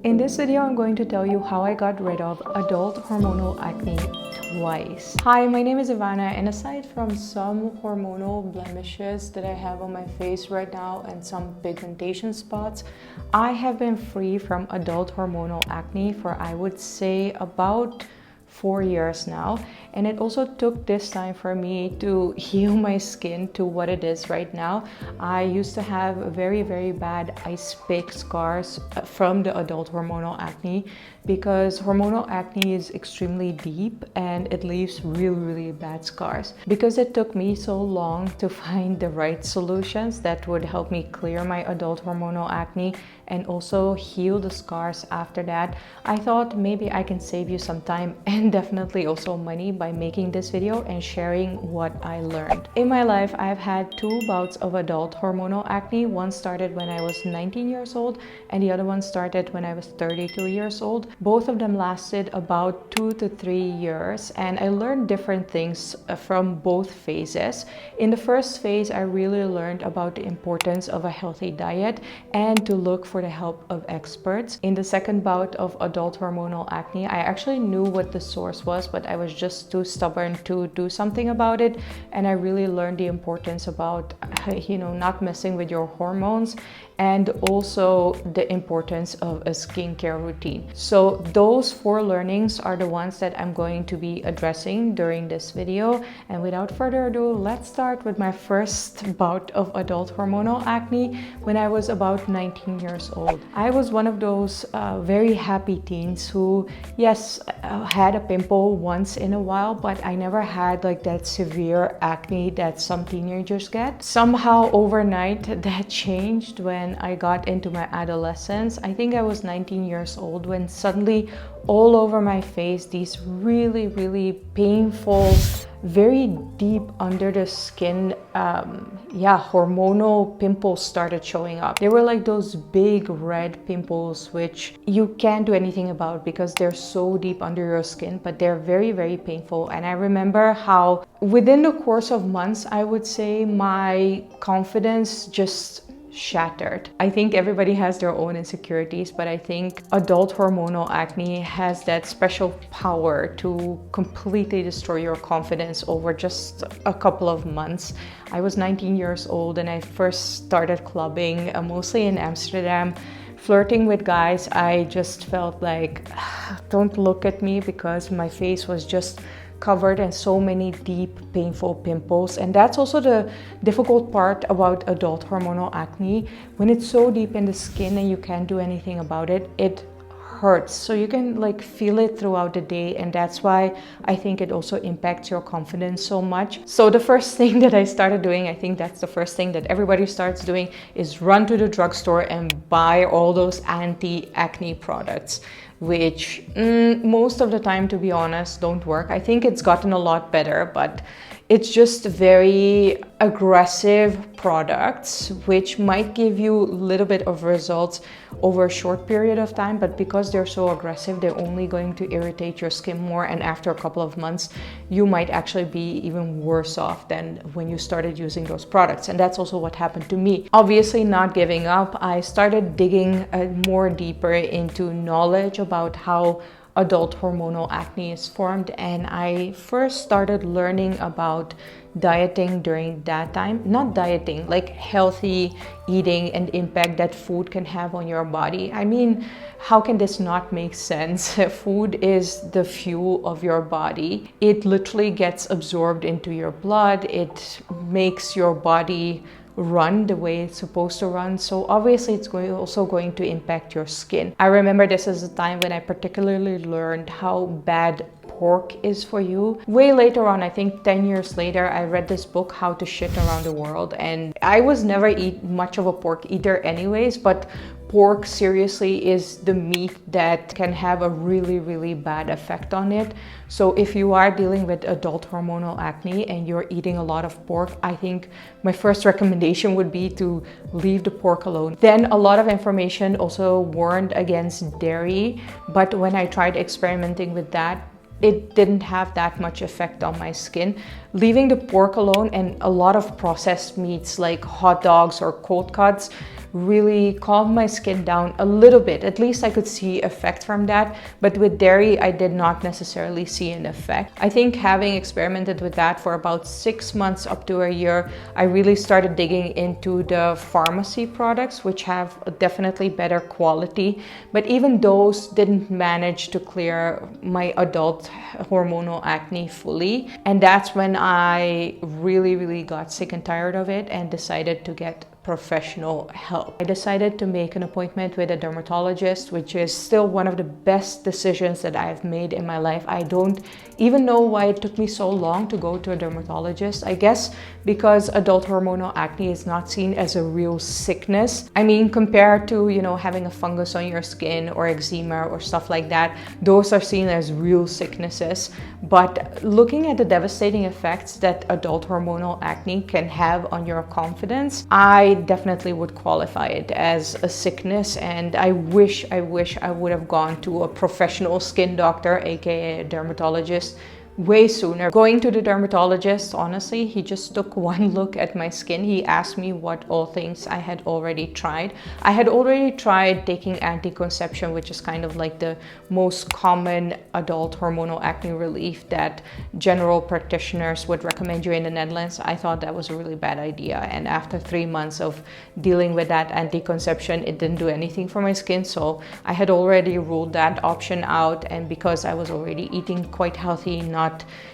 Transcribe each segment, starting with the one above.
In this video, I'm going to tell you how I got rid of adult hormonal acne twice. Hi, my name is Ivana, and aside from some hormonal blemishes that I have on my face right now and some pigmentation spots, I have been free from adult hormonal acne for, I would say, about 4 years now. And it also took this time for me to heal my skin to what it is right now. I used to have very, very bad ice pick scars from the adult hormonal acne because hormonal acne is extremely deep and it leaves really, really bad scars. Because it took me so long to find the right solutions that would help me clear my adult hormonal acne and also heal the scars after that, I thought maybe I can save you some time and definitely also money by making this video and sharing what I learned. In my life, I've had 2 bouts of adult hormonal acne. One started when I was 19 years old and the other one started when I was 32 years old. Both of them lasted about 2 to 3 years and I learned different things from both phases. In the first phase, I really learned about the importance of a healthy diet and to look for the help of experts. In the second bout of adult hormonal acne, I actually knew what the source was, but I was just too stubborn to do something about it. And I really learned the importance about, not messing with your hormones and also the importance of a skincare routine. So those 4 learnings are the ones that I'm going to be addressing during this video. And without further ado, let's start with my first bout of adult hormonal acne when I was about 19 years old. I was one of those very happy teens who, yes, had a pimple once in a while, but I never had like that severe acne that some teenagers get. Somehow overnight that changed when I got into my adolescence. I think I was 19 years old when suddenly all over my face these really, really painful, very deep under the skin hormonal pimples started showing up. They were like those big red pimples which you can't do anything about because they're so deep under your skin, but they're very, very painful. And I remember how within the course of months, I would say my confidence just shattered. I think everybody has their own insecurities, but I think adult hormonal acne has that special power to completely destroy your confidence over just a couple of months. I was 19 years old and I first started clubbing, mostly in Amsterdam. Flirting with guys, I just felt like, don't look at me, because my face was just covered in so many deep, painful pimples. And that's also the difficult part about adult hormonal acne. When it's so deep in the skin and you can't do anything about it, it hurts. So you can like feel it throughout the day, and that's why I think it also impacts your confidence so much. So the first thing that I started doing, I think that's the first thing that everybody starts doing, is run to the drugstore and buy all those anti-acne products, which most of the time, to be honest, don't work. I think it's gotten a lot better, but it's just very aggressive products which might give you a little bit of results over a short period of time, but because they're so aggressive, they're only going to irritate your skin more, and after a couple of months you might actually be even worse off than when you started using those products. And that's also what happened to me. Obviously, not giving up, I started digging more deeper into knowledge about how adult hormonal acne is formed, and I first started learning about dieting during that time. Not dieting, like healthy eating and impact that food can have on your body. I mean, how can this not make sense? Food is the fuel of your body. It literally gets absorbed into your blood. It makes your body run the way it's supposed to run. So obviously it's also going to impact your skin. I remember this is a time when I particularly learned how bad pork is for you. Way later on, I think 10 years later, I read this book, How to Shit Around the World, and I was never much of a pork eater anyways, but pork seriously is the meat that can have a really, really bad effect on it. So if you are dealing with adult hormonal acne and you're eating a lot of pork, I think my first recommendation would be to leave the pork alone. Then a lot of information also warned against dairy, but when I tried experimenting with that, it didn't have that much effect on my skin. Leaving the pork alone and a lot of processed meats like hot dogs or cold cuts really calmed my skin down a little bit. At least I could see effect from that. But with dairy, I did not necessarily see an effect. I think having experimented with that for about 6 months up to a year, I really started digging into the pharmacy products, which have definitely better quality. But even those didn't manage to clear my adult hormonal acne fully. And that's when I really got sick and tired of it and decided to get professional help. I decided to make an appointment with a dermatologist, which is still one of the best decisions that I've made in my life. I don't even know why it took me so long to go to a dermatologist. I guess because adult hormonal acne is not seen as a real sickness. I mean, compared to, you know, having a fungus on your skin or eczema or stuff like that, those are seen as real sicknesses. But looking at the devastating effects that adult hormonal acne can have on your confidence, I definitely would qualify it as a sickness, and I wish I would have gone to a professional skin doctor, aka a dermatologist, way sooner. Going to the dermatologist, honestly, he just took one look at my skin. He asked me what all things I had already tried. I had already tried taking anti-conception, which is kind of like the most common adult hormonal acne relief that general practitioners would recommend you in the Netherlands. I thought that was a really bad idea, and after 3 months of dealing with that anti-conception, it didn't do anything for my skin, so I had already ruled that option out. And because I was already eating quite healthy, not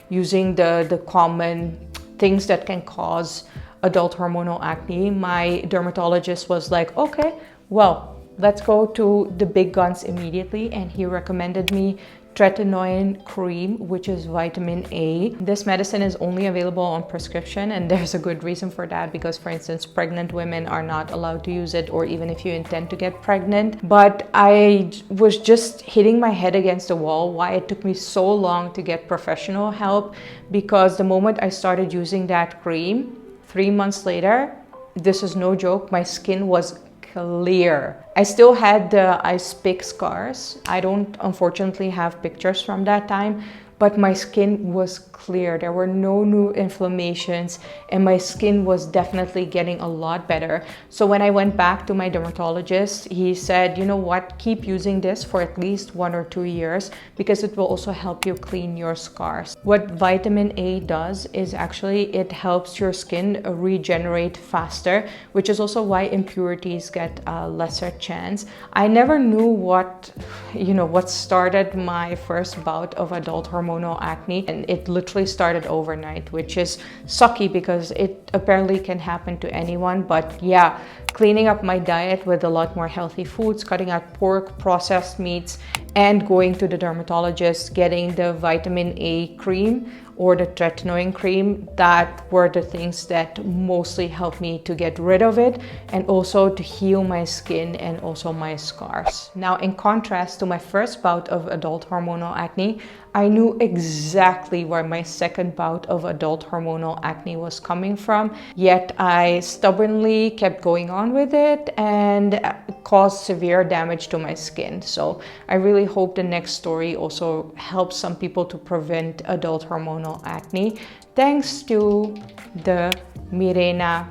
using the common things that can cause adult hormonal acne, my dermatologist was like, okay, well, let's go to the big guns immediately. And he recommended me tretinoin cream, which is vitamin A. This medicine is only available on prescription, and there's a good reason for that, because for instance, pregnant women are not allowed to use it, or even if you intend to get pregnant. But I was just hitting my head against the wall why it took me so long to get professional help, because the moment I started using that cream, 3 months later, this is no joke, my skin was clear. I still had the ice pick scars. I don't unfortunately have pictures from that time, but my skin was clear. There were no new inflammations, and my skin was definitely getting a lot better. So when I went back to my dermatologist, he said, you know what, keep using this for at least 1 or 2 years, because it will also help you clean your scars. What vitamin A does is actually it helps your skin regenerate faster, which is also why impurities get a lesser chance. I never knew what started my first bout of adult hormonal acne, and it literally started overnight, which is sucky because it apparently can happen to anyone. But yeah, cleaning up my diet with a lot more healthy foods, cutting out pork, processed meats, and going to the dermatologist, getting the vitamin A cream or the tretinoin cream, that were the things that mostly helped me to get rid of it and also to heal my skin and also my scars. Now, in contrast to my first bout of adult hormonal acne, I knew exactly where my second bout of adult hormonal acne was coming from, yet I stubbornly kept going on with it and caused severe damage to my skin. So I really hope the next story also helps some people to prevent adult hormonal acne, thanks to the Mirena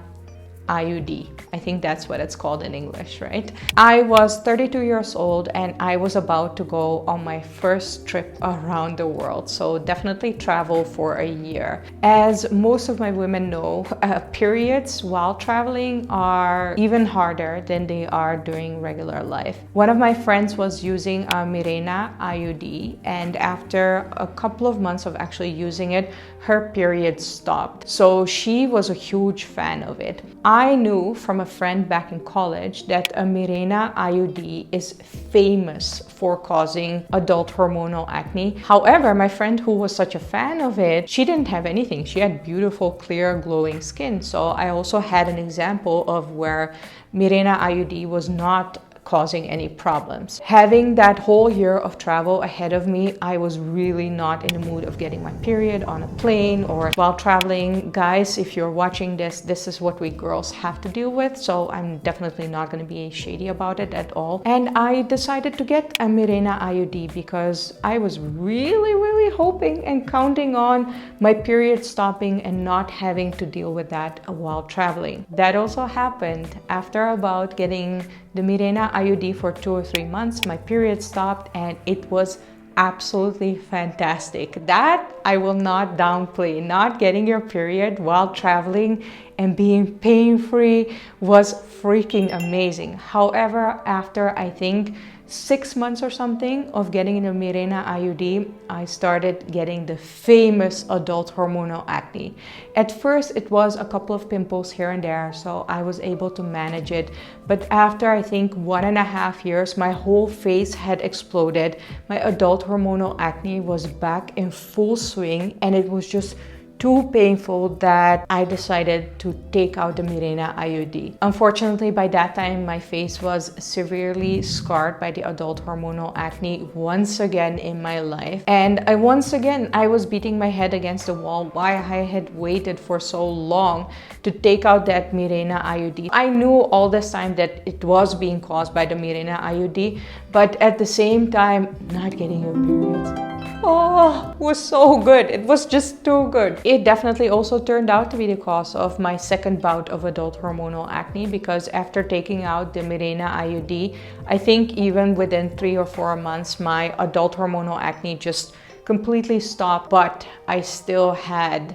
IUD. I think that's what it's called in English, right? I was 32 years old and I was about to go on my first trip around the world. So definitely travel for a year. As most of my women know, periods while traveling are even harder than they are during regular life. One of my friends was using a Mirena IUD, and after a couple of months of actually using it, her period stopped. So she was a huge fan of it. I knew from a friend back in college that a Mirena IUD is famous for causing adult hormonal acne. However, my friend who was such a fan of it, she didn't have anything. She had beautiful, clear, glowing skin. So I also had an example of where Mirena IUD was not causing any problems. Having that whole year of travel ahead of me, I was really not in the mood of getting my period on a plane or while traveling. Guys, if you're watching this, this is what we girls have to deal with, so I'm definitely not going to be shady about it at all. And I decided to get a Mirena IUD because I was really hoping and counting on my period stopping and not having to deal with that while traveling. That also happened. After about getting the Mirena IUD for 2 or 3 months, my period stopped and it was absolutely fantastic. That I will not downplay. Not getting your period while traveling and being pain-free was freaking amazing. However, after I think 6 months or something of getting the Mirena IUD, I started getting the famous adult hormonal acne. At first, it was a couple of pimples here and there, so I was able to manage it. But after I think 1.5 years, my whole face had exploded. My adult hormonal acne was back in full swing, and it was just too painful that I decided to take out the Mirena IUD. Unfortunately, by that time, my face was severely scarred by the adult hormonal acne once again in my life. And I was beating my head against the wall why I had waited for so long to take out that Mirena IUD. I knew all this time that it was being caused by the Mirena IUD, but at the same time, not getting your periods. Oh, it was so good. It was just too good. It definitely also turned out to be the cause of my second bout of adult hormonal acne, because after taking out the Mirena IUD, I think even within 3 or 4 months, my adult hormonal acne just completely stopped, but I still had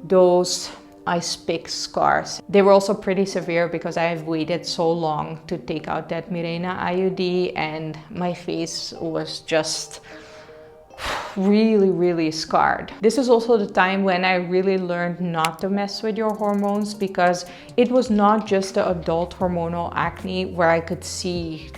those ice pick scars. They were also pretty severe because I have waited so long to take out that Mirena IUD, and my face was just really scarred. This is also the time when I really learned not to mess with your hormones, because it was not just the adult hormonal acne where I could see,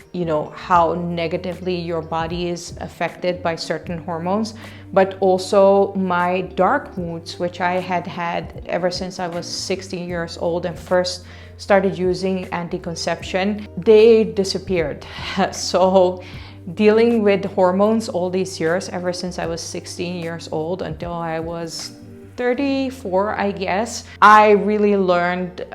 how negatively your body is affected by certain hormones, but also my dark moods, which I had ever since I was 16 years old and first started using anti-conception. They disappeared. So dealing with hormones all these years, ever since I was 16 years old until I was 34, I guess, I really learned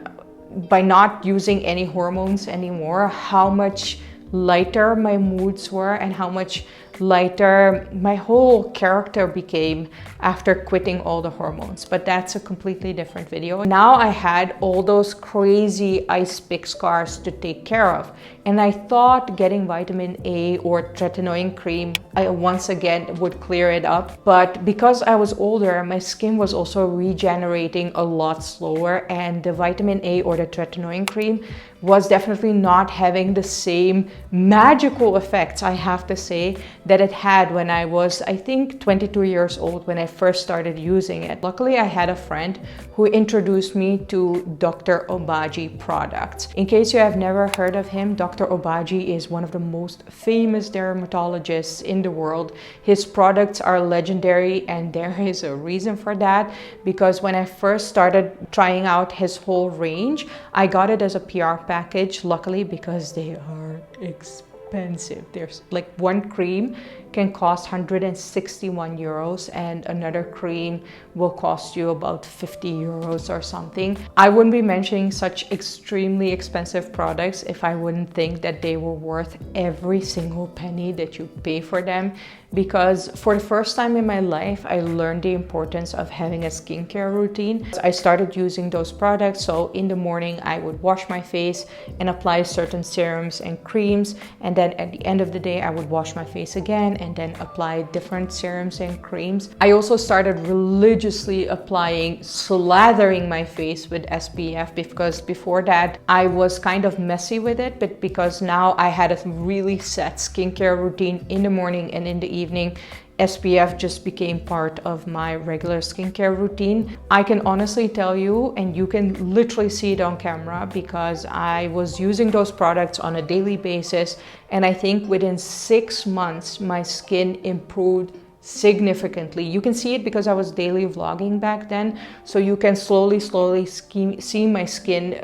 by not using any hormones anymore how much lighter my moods were and how much lighter my whole character became after quitting all the hormones. But that's a completely different video. Now I had all those crazy ice pick scars to take care of, and I thought getting vitamin A or tretinoin cream once again would clear it up. But because I was older, my skin was also regenerating a lot slower, and the vitamin A or the tretinoin cream was definitely not having the same magical effects, I have to say, that it had when I was, I think, 22 years old when I first started using it. Luckily, I had a friend who introduced me to Dr. Obagi products. In case you have never heard of him, Dr. Obagi is one of the most famous dermatologists in the world. His products are legendary, and there is a reason for that, because when I first started trying out his whole range, I got it as a PR package, luckily, because they are expensive. There's like one cream can cost 161 euros and another cream will cost you about 50 euros or something. I wouldn't be mentioning such extremely expensive products if I wouldn't think that they were worth every single penny that you pay for them, because for the first time in my life, I learned the importance of having a skincare routine. I started using those products, so in the morning I would wash my face and apply certain serums and creams, and then at the end of the day I would wash my face again and then apply different serums and creams. I also started religiously slathering my face with SPF, because before that I was kind of messy with it, but because now I had a really set skincare routine in the morning and in the evening, SPF just became part of my regular skincare routine. I can honestly tell you, and you can literally see it on camera, because I was using those products on a daily basis, and I think within 6 months my skin improved significantly. You can see it because I was daily vlogging back then, so you can slowly see my skin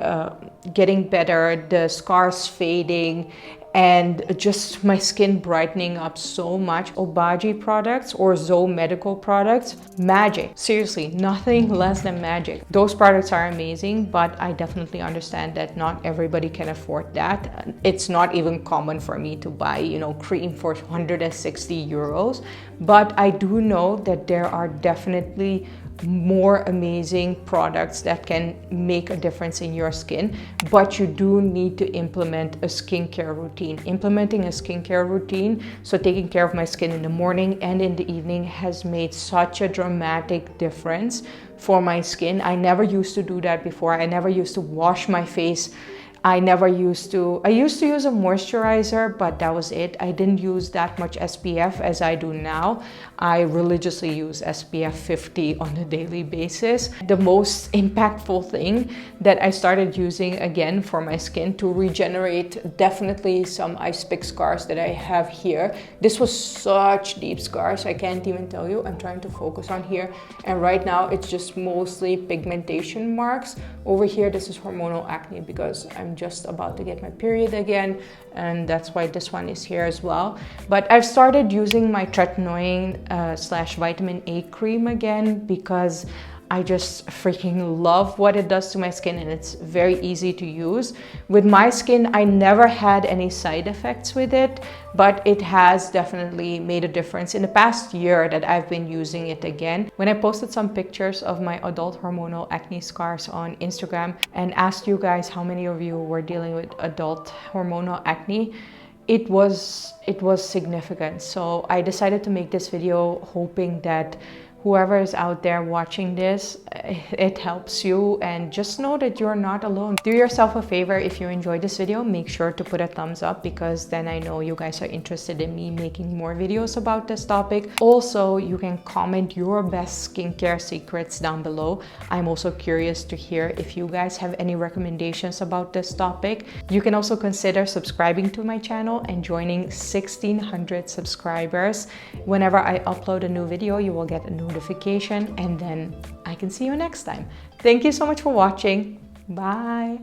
getting better, the scars fading, and just my skin brightening up so much. Obagi products or Zoe medical products, magic. Seriously, nothing less than magic. Those products are amazing, but I definitely understand that not everybody can afford that. It's not even common for me to buy, you know, cream for 160 euros, but I do know that there are definitely more amazing products that can make a difference in your skin, but you do need to implement a skincare routine. Implementing a skincare routine, so taking care of my skin in the morning and in the evening, has made such a dramatic difference for my skin. I never used to do that before. I never used to wash my face. I used to use a moisturizer, but that was it. I didn't use that much SPF as I do now. I religiously use SPF 50 on a daily basis. The most impactful thing that I started using again for my skin to regenerate, definitely some ice pick scars that I have here. This was such deep scars, I can't even tell you. I'm trying to focus on here, and right now it's just mostly pigmentation marks. Over here, this is hormonal acne because I'm just about to get my period again, and that's why this one is here as well. But I've started using my tretinoin / vitamin A cream again because I just freaking love what it does to my skin, and it's very easy to use. With my skin, I never had any side effects with it, but it has definitely made a difference in the past year that I've been using it again. When I posted some pictures of my adult hormonal acne scars on Instagram and asked you guys how many of you were dealing with adult hormonal acne, it was significant. So I decided to make this video hoping that whoever is out there watching this, it helps you, and just know that you're not alone. Do yourself a favor, if you enjoyed this video, make sure to put a thumbs up, because then I know you guys are interested in me making more videos about this topic. Also, you can comment your best skincare secrets down below. I'm also curious to hear if you guys have any recommendations about this topic. You can also consider subscribing to my channel and joining 1,600 subscribers. Whenever I upload a new video, you will get a notification, and then I can see you next time. Thank you so much for watching. Bye.